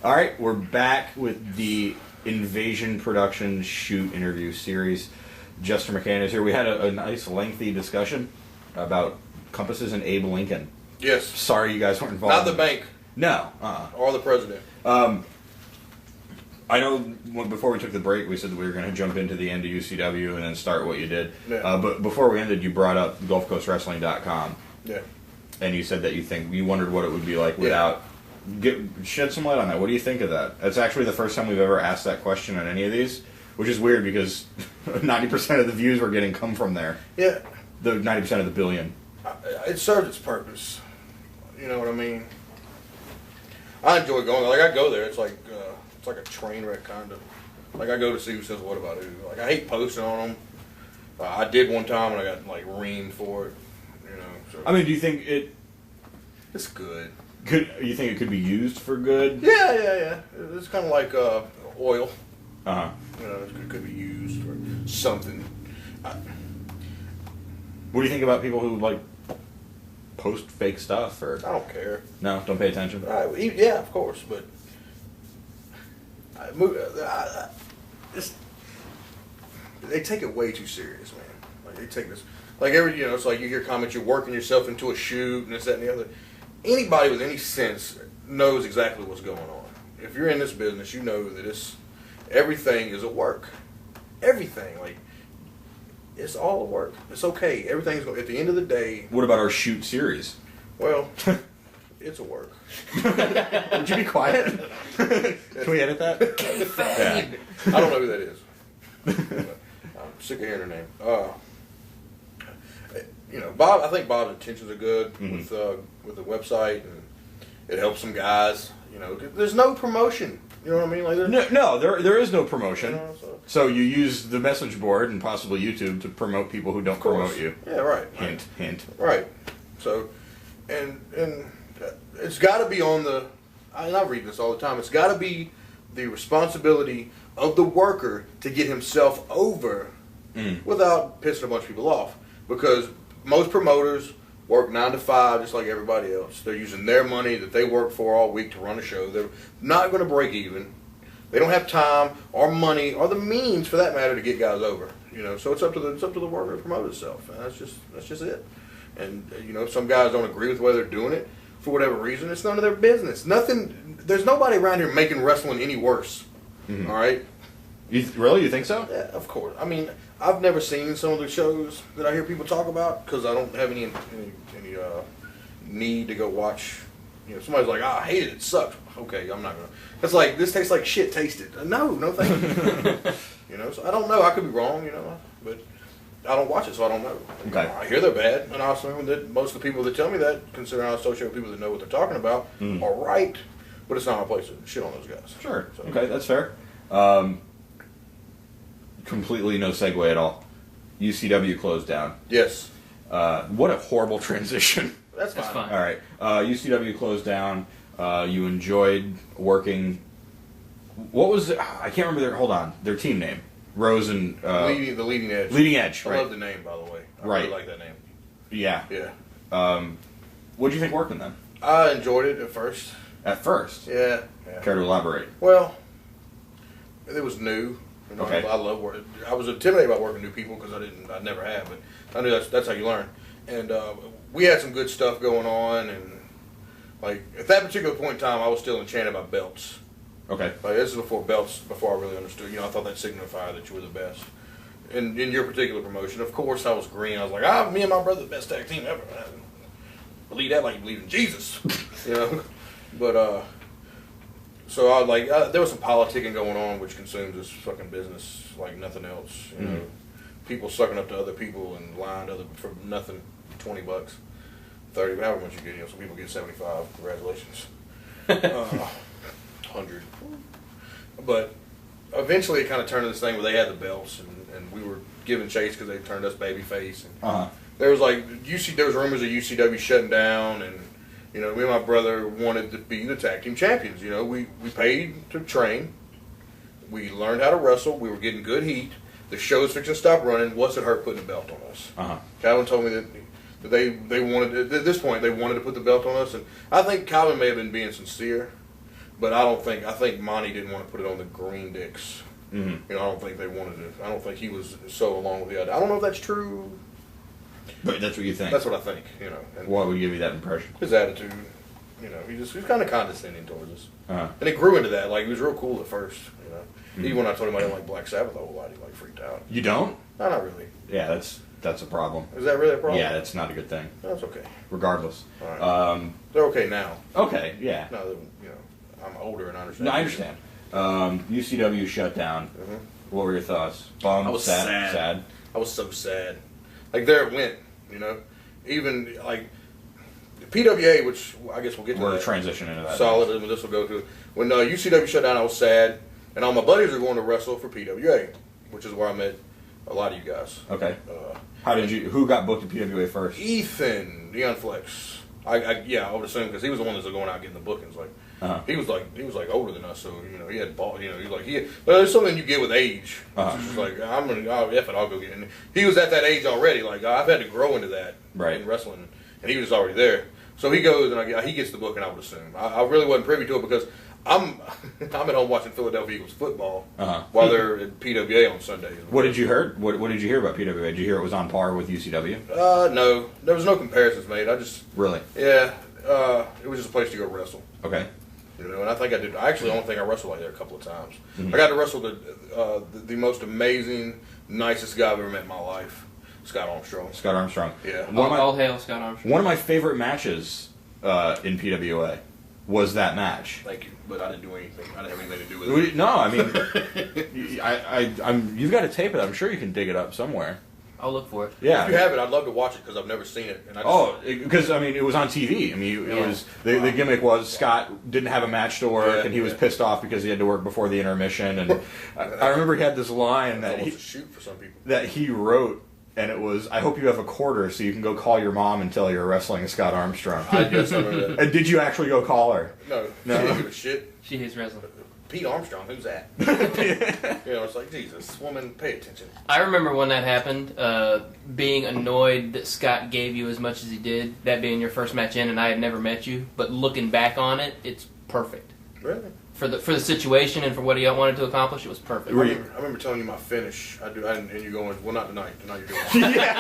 All right, we're back with the Invasion Productions shoot interview series. Jester McKain is here. We had a nice lengthy discussion about compasses and Abe Lincoln. Yes. Sorry you guys weren't involved. Not the bank. No. Or the president. I know before we took the break, we said that we were going to jump into the end of UCW and then start what you did. Yeah. But before we ended, you brought up GulfCoastWrestling.com. Yeah. And you said that you wondered what it would be like without... Shed some light on that. What do you think of that? That's actually the first time we've ever asked that question on any of these, which is weird because 90% of the views we're getting come from there. Yeah. The 90% of the billion. It served its purpose. You know what I mean? I enjoy going. Like, I go there. It's like a train wreck, kind of. Like, I go to see who says what about who. Like, I hate posting on them. I did one time and I got, like, reamed for it. You know. So. I mean, do you think it's good. You think it could be used for good? Yeah. It's kind of like oil. Uh-huh. You know, it could be used for something. What do you think about people who, like, post fake stuff? Or I don't care. No? Don't pay attention? Yeah, of course, but they take it way too serious, man. Like, they take this... Like, it's like you hear comments, you're working yourself into a shoot, and this, that, and the other. Anybody with any sense knows exactly what's going on. If you're in this business, you know that everything is a work. Everything. Like, it's all a work. It's okay. Everything's going... At the end of the day... What about our shoot series? Well, it's a work. Would you be quiet? Can we edit that? Yeah. I don't know who that is. I'm sick of hearing her name. Bob. I think Bob's intentions are good with the website, and it helps some guys. You know, there's no promotion. You know what I mean? Like there is no promotion. You know, so you use the message board and possibly YouTube to promote people who don't promote you. Yeah, right. Hint. Right. So, and it's got to be on the. And I read this all the time. It's got to be the responsibility of the worker to get himself over without pissing a bunch of people off, because most promoters work 9 to 5 just like everybody else. They're using their money that they work for all week to run a show. They're not going to break even. They don't have time or money or the means, for that matter, to get guys over. You know, so it's up to the worker to promote itself, and that's just it. And if some guys don't agree with the way they're doing it for whatever reason, it's none of their business. There's nobody around here making wrestling any worse. Mm-hmm. All right. Really? You think so? Yeah, of course. I mean, I've never seen some of the shows that I hear people talk about because I don't have any need to go watch. Somebody's like, I hate it. It sucks. Okay, I'm not gonna. It's like, this tastes like shit tasted. No, thank you. So I don't know. I could be wrong. But I don't watch it, so I don't know. Okay. I hear they're bad, and I assume that most of the people that tell me that, considering I associate with people that know what they're talking about, are right. But it's not my place to shit on those guys. Sure. So. Okay, that's fair. Completely no segue at all. UCW closed down. Yes. What a horrible transition. That's fine. All right. UCW closed down. You enjoyed working. What was it? I can't remember their team name. Rose and... the Leading Edge. Leading Edge, right. I love the name, by the way. I really like that name. Yeah. Yeah. What did you think working then? I enjoyed it at first. At first? Yeah. Care to elaborate? Well, it was new. Okay. I love working. I was intimidated about working with new people because I never have, but I knew that's how you learn. And we had some good stuff going on, and like at that particular point in time, I was still enchanted by belts. Okay. Like, this is before belts, before I really understood. I thought that signified that you were the best. And in your particular promotion, of course, I was green. I was like, me and my brother, the best tag team ever. I believe that like you believe in Jesus, But so I there was some politicking going on, which consumes this fucking business like nothing else. People sucking up to other people and lying to other for nothing. $20, $30, however much you get. Some people get 75. Congratulations. 100. But eventually, it kind of turned to this thing where they had the belts, and we were giving chase because they turned us babyface. There was there was rumors of UCW shutting down, and me and my brother wanted to be the tag team champions. We paid to train. We learned how to wrestle. We were getting good heat. The show's fixing to stop running. What's it hurt putting a belt on us? Calvin told me that they wanted, at this point, they wanted to put the belt on us. And I think Calvin may have been being sincere. But I think Monty didn't want to put it on the Green Dicks. Mm-hmm. I don't think they wanted it. I don't think he was so along with the idea. I don't know if that's true. But that's what you think. That's what I think. And what would give you that impression? his attitude. He was kind of condescending towards us. Uh-huh. And it grew into that. Like, he was real cool at first. Mm-hmm. Even when I told him I didn't like Black Sabbath a whole lot, he freaked out. You don't? No, not really. Yeah, that's a problem. Is that really a problem? Yeah, that's not a good thing. That's okay. Regardless. All right. They're okay now. Okay, yeah. Now that I'm older and I understand. No, I understand. UCW shut down. Mm-hmm. What were your thoughts? Bummed? I was sad. I was so sad. Like, there it went. Even like PWA, which I guess we'll get to. We're that. transitioning into that. Solid, and this will go to when UCW shut down. I was sad, and all my buddies are going to wrestle for PWA, which is where I met a lot of you guys. Okay. Who got booked at PWA first? Ethan, Neon Flex. I would assume because he was the one that's going out getting the bookings. Like, he was like older than us, so he had ball. He was like there's something you get with age. It's just like I'll go get it. And he was at that age already. Like, I've had to grow into that in wrestling, and he was already there. So he goes and he gets the book, and I would assume I really wasn't privy to it because I'm at home watching Philadelphia Eagles football while they're at PWA on Sundays. What did you hear? What did you hear about PWA? Did you hear it was on par with UCW? No, there was no comparisons made. Really. Yeah, it was just a place to go wrestle. Okay. And I think I did. I actually only think I wrestled like there a couple of times. Mm-hmm. I got to wrestle the most amazing, nicest guy I've ever met in my life, Scott Armstrong. Scott Armstrong. Yeah. All hail Scott Armstrong. One of my favorite matches in PWA was that match. Thank you, but I didn't do anything. I didn't have anything to do with it. No, I mean, you've got to tape it. I'm sure you can dig it up somewhere. I'll look for it. Yeah. If you have it, I'd love to watch it because I've never seen it. And because it was on TV. I mean, it was the gimmick was Scott didn't have a match to work, and he was pissed off because he had to work before the intermission. And I remember he had this line that a shoot for some people that he wrote, and it was, "I hope you have a quarter so you can go call your mom and tell you're wrestling Scott Armstrong." I just remember that. And did you actually go call her? No. She didn't give a shit. She hates wrestling. Pete Armstrong, who's that? It's like, Jesus, woman, pay attention. I remember when that happened, being annoyed that Scott gave you as much as he did, that being your first match in, and I had never met you. But looking back on it, it's perfect. Really? For the situation and for what he wanted to accomplish, it was perfect. I remember telling you my finish. And you going, well, not tonight. Tonight you're doing it.